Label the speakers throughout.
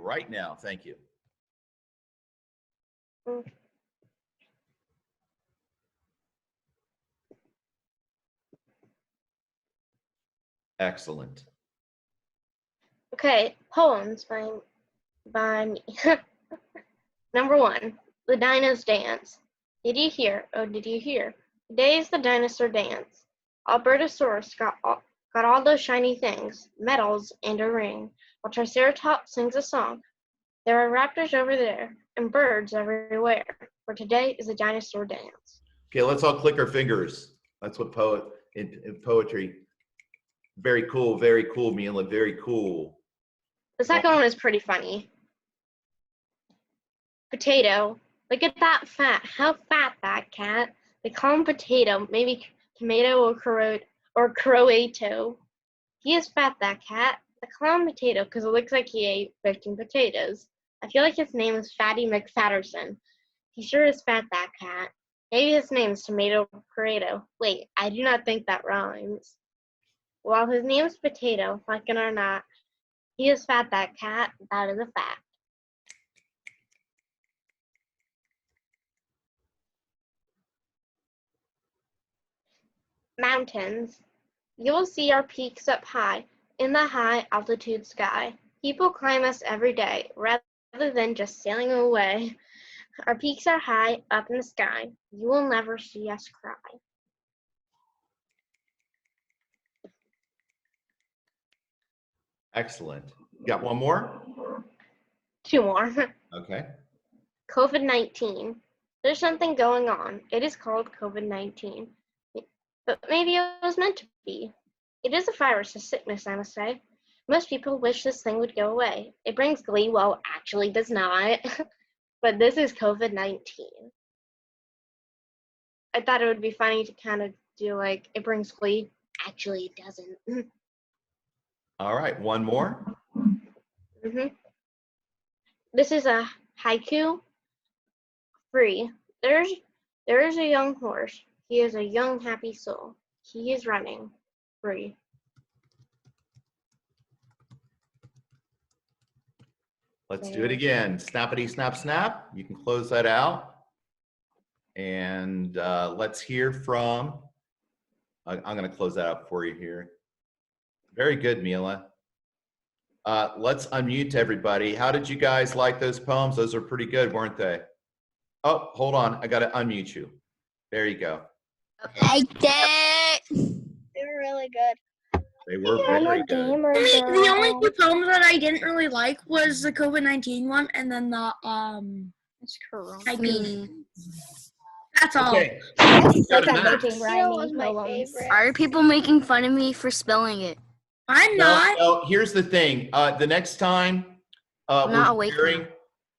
Speaker 1: right now. Thank you. Excellent.
Speaker 2: Okay, poems by me. Number 1, The Dino's Dance. Did you hear? Oh, did you hear? Today is the dinosaur dance. Albertosaurus got all those shiny things, medals and a ring, while Triceratops sings a song. There are raptors over there and birds everywhere, for today is a dinosaur dance.
Speaker 1: Okay, let's all click our fingers. That's what in poetry. Very cool, Mila, very cool.
Speaker 2: The second one is pretty funny. Potato. Look at that fat. How fat that cat. They call him Potato, maybe tomato or croato. He is fat, that cat. They call him Potato because it looks like he ate 15 potatoes. I feel like his name is Fatty McFatterson. He sure is fat, that cat. Maybe his name is Tomato Pareto. Wait, I do not think that rhymes. While his name is Potato, like it or not, he is fat, that cat. That is a fact. Mountains. You will see our peaks up high, in the high altitude sky. People climb us every day, rather than just sailing away. Our peaks are high up in the sky. You will never see us cry.
Speaker 1: Excellent. Got one more?
Speaker 2: 2 more.
Speaker 1: Okay.
Speaker 2: COVID-19. There's something going on. It is called COVID-19. But maybe it was meant to be. It is a virus, a sickness, I must say. Most people wish this thing would go away. It brings glee, well, actually does not. But this is COVID-19. I thought it would be funny to kind of do like, it brings glee. Actually, it doesn't.
Speaker 1: All right, one more.
Speaker 2: This is a haiku. Free. There is a young horse. He is a young, happy soul. He is running free.
Speaker 1: Let's do it again. Snappity, snap, snap. You can close that out. And let's hear from, I'm going to close that out for you here. Very good, Mila. Let's unmute everybody. How did you guys like those poems? Those are pretty good, weren't they? Oh, hold on. I got to unmute you. There you go.
Speaker 3: Liked it.
Speaker 2: They were really good.
Speaker 1: They were very good.
Speaker 3: The only 2 poems that I didn't really like was the COVID-19 one and then the
Speaker 2: It's corona.
Speaker 3: haiku. That's all.
Speaker 1: Okay. Got a Max.
Speaker 4: Why are people making fun of me for spelling it?
Speaker 3: I'm not.
Speaker 1: No, here's the thing. The next time we're sharing,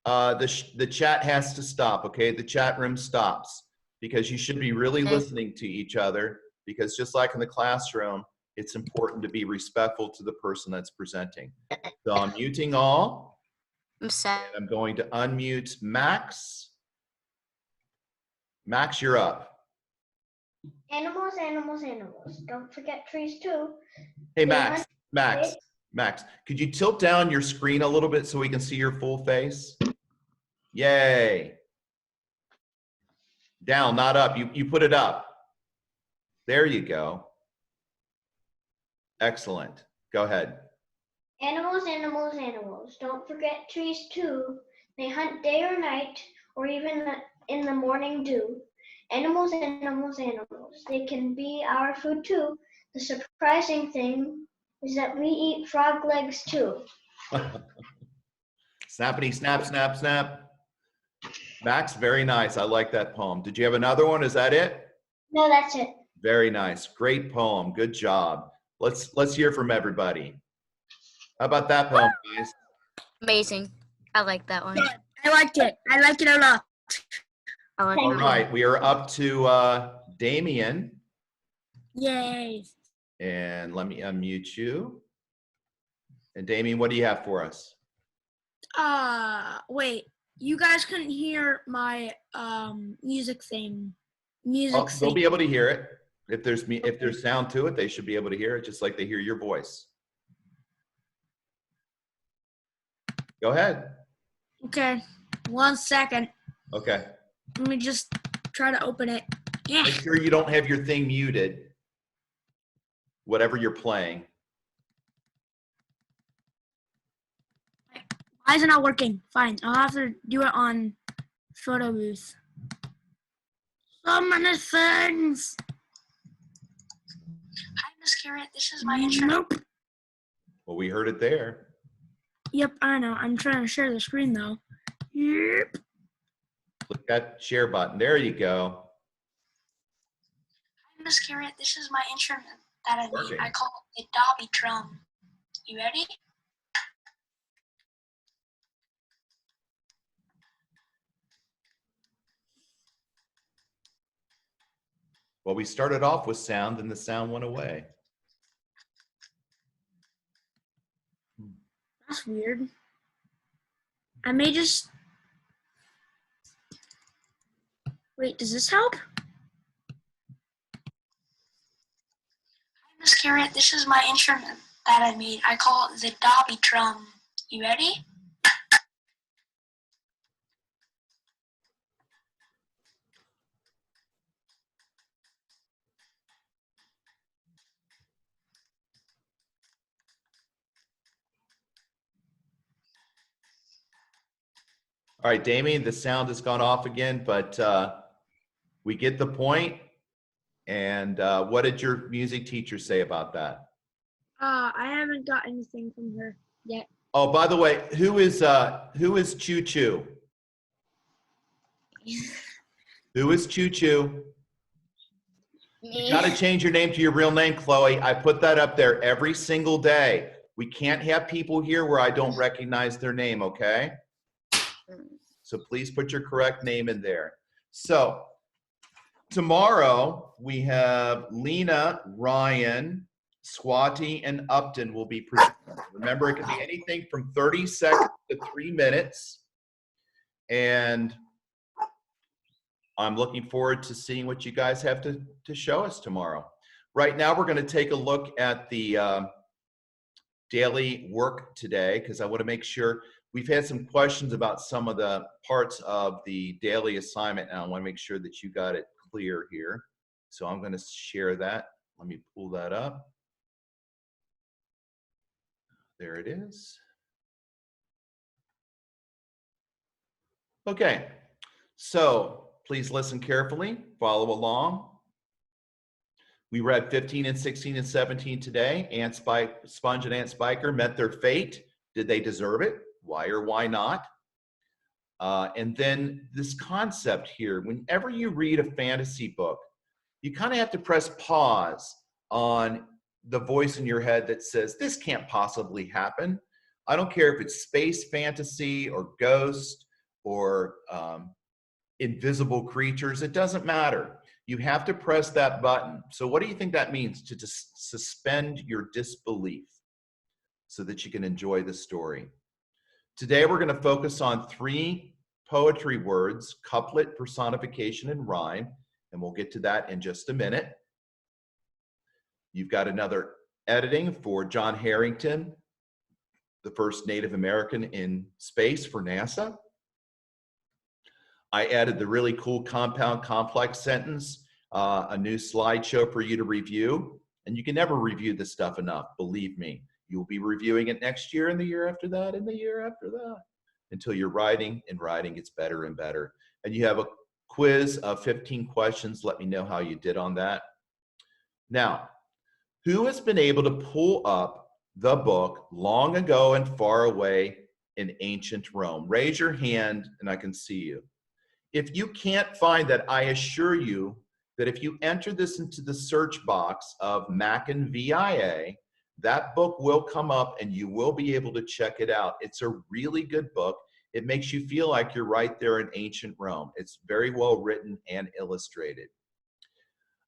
Speaker 1: the chat has to stop, okay? The chat room stops because you should be really listening to each other, because just like in the classroom, it's important to be respectful to the person that's presenting. So I'm muting all.
Speaker 4: I'm sad.
Speaker 1: And I'm going to unmute Max. Max, you're up.
Speaker 5: Animals, animals, animals. Don't forget trees too.
Speaker 1: Hey, Max, could you tilt down your screen a little bit so we can see your full face? Yay. Down, not up. You put it up. There you go. Excellent. Go ahead.
Speaker 5: Animals, animals, animals. Don't forget trees too. They hunt day or night, or even in the morning dew. Animals, animals, animals. They can be our food too. The surprising thing is that we eat frog legs too.
Speaker 1: Snappity, snap, snap, snap. Max, very nice. I like that poem. Did you have another one? Is that it?
Speaker 5: No, that's it.
Speaker 1: Very nice. Great poem. Good job. Let's hear from everybody. How about that poem, guys?
Speaker 4: Amazing. I like that one.
Speaker 3: I liked it. I liked it a lot.
Speaker 1: All right, we are up to Damien.
Speaker 3: Yay.
Speaker 1: And let me unmute you. And Damien, what do you have for us?
Speaker 3: Wait. You guys couldn't hear my music thing.
Speaker 1: They'll be able to hear it. If there's sound to it, they should be able to hear it, just like they hear your voice. Go ahead.
Speaker 3: Okay. 1 second.
Speaker 1: Okay.
Speaker 3: Let me just try to open it. Yeah.
Speaker 1: Make sure you don't have your thing muted, whatever you're playing.
Speaker 3: Why is it not working? Fine. I'll have to do it on photo booth. So many things.
Speaker 6: Hi, Miss Garrett. This is my intro.
Speaker 3: Nope.
Speaker 1: Well, we heard it there.
Speaker 3: Yep, I know. I'm trying to share the screen though. Yep.
Speaker 1: Click that share button. There you go.
Speaker 6: Hi, Miss Garrett. This is my instrument that I made.
Speaker 1: Working.
Speaker 6: I call it the Dobby drum. You ready?
Speaker 1: Well, we started off with sound and the sound went away.
Speaker 3: That's weird. I may just. Wait, does this help?
Speaker 6: Hi, Miss Garrett. This is my instrument that I made. I call it the Dobby drum. You ready?
Speaker 1: All right, Damien, the sound has gone off again, but we get the point. And what did your music teacher say about that?
Speaker 3: I haven't got anything from her yet.
Speaker 1: Oh, by the way, who is Choo Choo? Who is Choo Choo? You got to change your name to your real name, Chloe. I put that up there every single day. We can't have people here where I don't recognize their name, okay? So please put your correct name in there. So tomorrow we have Lena, Ryan, Swati, and Upton will be presenting. Remember, it can be anything from 30 seconds to 3 minutes. And I'm looking forward to seeing what you guys have to show us tomorrow. Right now, we're going to take a look at the daily work today, because I want to make sure we've had some questions about some of the parts of the daily assignment, and I want to make sure that you got it clear here. So I'm going to share that. Let me pull that up. There it is. Okay, so please listen carefully, follow along. We read 15 and 16 and 17 today. Sponge and Ant Spiker met their fate. Did they deserve it? Why or why not? And then this concept here, whenever you read a fantasy book, you kind of have to press pause on the voice in your head that says, this can't possibly happen. I don't care if it's space fantasy or ghost or invisible creatures, it doesn't matter. You have to press that button. So what do you think that means? To just suspend your disbelief so that you can enjoy the story. Today we're going to focus on 3 poetry words: couplet, personification, and rhyme. And we'll get to that in just a minute. You've got another editing for John Harrington, the first Native American in space for NASA. I added the really cool compound complex sentence, a new slideshow for you to review. And you can never review this stuff enough, believe me. You'll be reviewing it next year and the year after that and the year after that until you're writing, and writing gets better and better. And you have a quiz of 15 questions. Let me know how you did on that. Now, who has been able to pull up the book Long Ago and Far Away in Ancient Rome? Raise your hand and I can see you. If you can't find that, I assure you that if you enter this into the search box of Mackin VIA, that book will come up and you will be able to check it out. It's a really good book. It makes you feel like you're right there in ancient Rome. It's very well written and illustrated.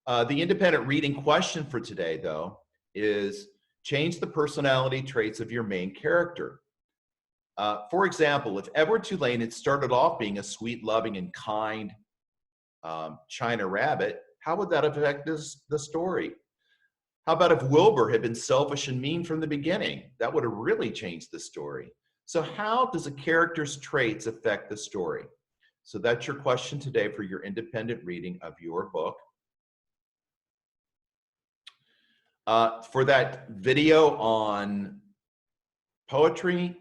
Speaker 1: The independent reading question for today, though, is change the personality traits of your main character. For example, if Edward Tulane had started off being a sweet, loving, and kind China rabbit, how would that affect the story? How about if Wilbur had been selfish and mean from the beginning? That would have really changed the story. So how does a character's traits affect the story? So that's your question today for your independent reading of your book. For that video on poetry,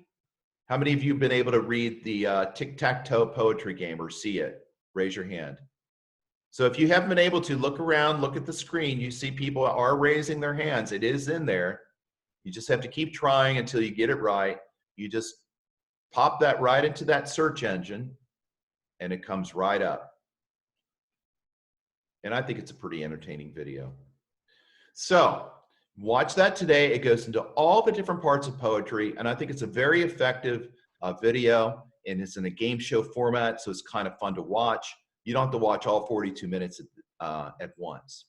Speaker 1: how many of you have been able to read the tic-tac-toe poetry game or see it? Raise your hand. So if you haven't been able to, look around, look at the screen, you see people are raising their hands. It is in there. You just have to keep trying until you get it right. You just pop that right into that search engine and it comes right up. And I think it's a pretty entertaining video. So watch that today. It goes into all the different parts of poetry, and I think it's a very effective video, and it's in a game show format, so it's kind of fun to watch. You don't have to watch all 42 minutes at once.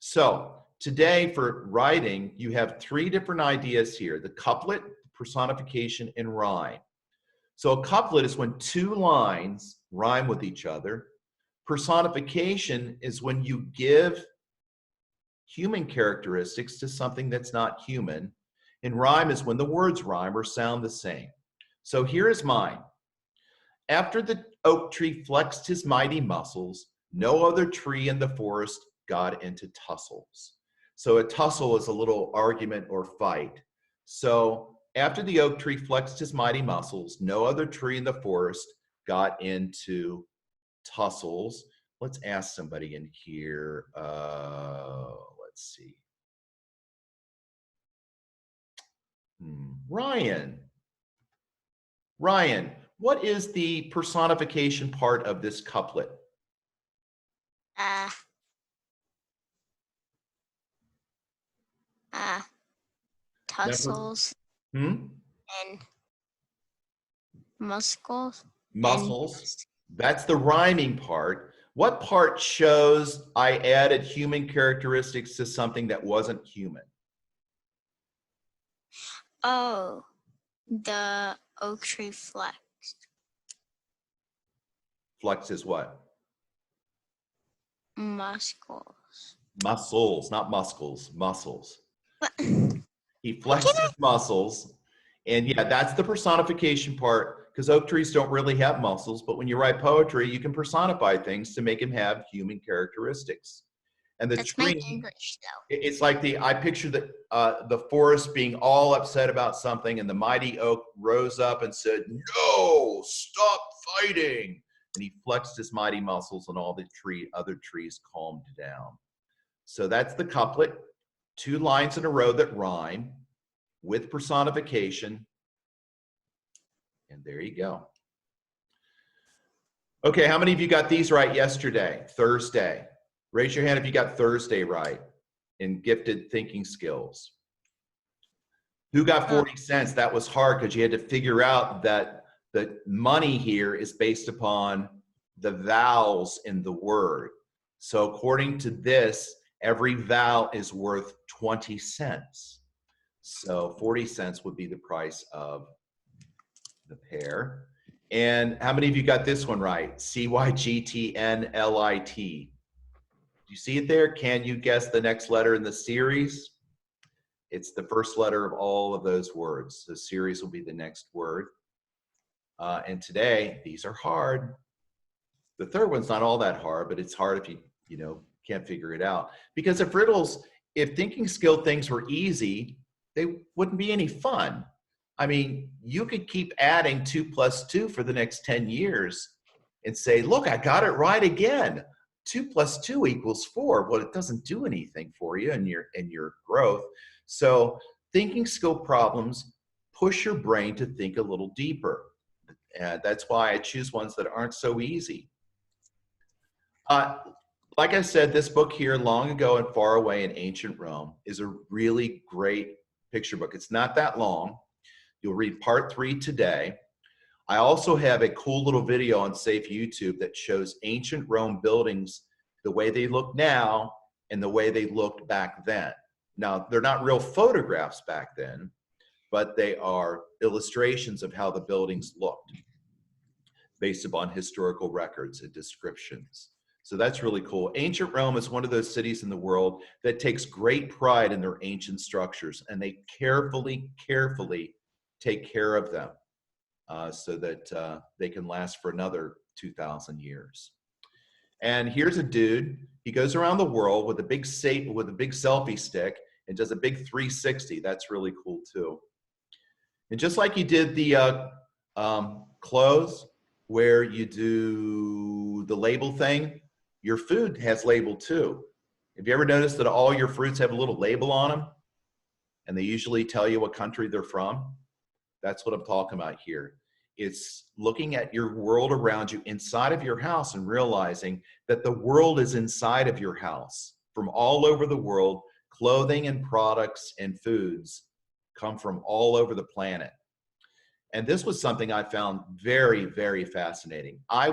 Speaker 1: So today for writing, you have 3 different ideas here: the couplet, personification, and rhyme. So a couplet is when 2 lines rhyme with each other. Personification is when you give human characteristics to something that's not human. And rhyme is when the words rhyme or sound the same. So here is mine. After the oak tree flexed his mighty muscles, no other tree in the forest got into tussles. So a tussle is a little argument or fight. So after the oak tree flexed his mighty muscles, no other tree in the forest got into tussles. Let's ask somebody in here. Let's see. Ryan, what is the personification part of this couplet?
Speaker 4: Tussles and muscles.
Speaker 1: Muscles. That's the rhyming part. What part shows I added human characteristics to something that wasn't human?
Speaker 4: Oh, the oak tree flexed.
Speaker 1: Flex is what?
Speaker 4: Muscles.
Speaker 1: Muscles, not muscles, muscles. He flexed his muscles. And yeah, that's the personification part, because oak trees don't really have muscles, but when you write poetry, you can personify things to make them have human characteristics. And the
Speaker 4: That's my
Speaker 1: tree,
Speaker 4: English, though.
Speaker 1: it's like I picture the forest being all upset about something, and the mighty oak rose up and said, "No, stop fighting." And he flexed his mighty muscles, and all the other trees calmed down. So that's the couplet, 2 lines in a row that rhyme with personification. And there you go. Okay, how many of you got these right yesterday, Thursday? Raise your hand if you got Thursday right in gifted thinking skills. Who got 40 cents? That was hard because you had to figure out that the money here is based upon the vowels in the word. So according to this, every vowel is worth 20 cents. So 40 cents would be the price of the pair. And how many of you got this one right? CYGTNLIT. Do you see it there? Can you guess the next letter in the series? It's the first letter of all of those words. The series will be the next word. And today, these are hard. The third one's not all that hard, but it's hard if you can't figure it out. Because if thinking skill things were easy, they wouldn't be any fun. I mean, you could keep adding 2 + 2 for the next 10 years and say, look, I got it right again. 2 + 2 = 4. Well, it doesn't do anything for you and your growth. So thinking skill problems push your brain to think a little deeper. That's why I choose ones that aren't so easy. Like I said, this book here, Long Ago and Far Away in Ancient Rome, is a really great picture book. It's not that long. You'll read part 3 today. I also have a cool little video on Safe YouTube that shows ancient Rome buildings the way they look now and the way they looked back then. Now, they're not real photographs back then, but they are illustrations of how the buildings looked based upon historical records and descriptions. So that's really cool. Ancient Rome is one of those cities in the world that takes great pride in their ancient structures, and they carefully take care of them. so that they can last for another 2,000 years. And here's a dude. He goes around the world with a big selfie stick and does a big 360. That's really cool too. And just like you did the clothes, where you do the label thing, your food has label too. Have you ever noticed that all your fruits have a little label on them? And they usually tell you what country they're from? That's what I'm talking about here. It's looking at your world around you inside of your house and realizing that the world is inside of your house. From all over the world, clothing and products and foods come from all over the planet. And this was something I found very, very fascinating. I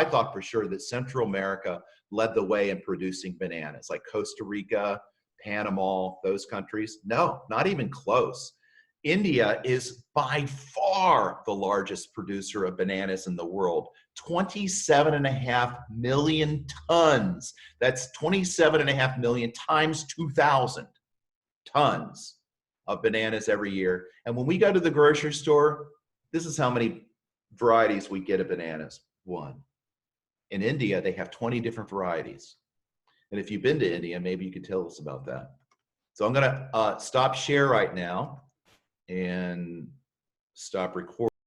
Speaker 1: thought for sure that Central America led the way in producing bananas, like Costa Rica, Panama, those countries. No, not even close. India is by far the largest producer of bananas in the world. 27.5 million tons. That's 27.5 million times 2,000 tons of bananas every year. And when we go to the grocery store, this is how many varieties we get of bananas. 1. In India, they have 20 different varieties. And if you've been to India, maybe you could tell us about that. So I'm going to stop share right now and stop recording.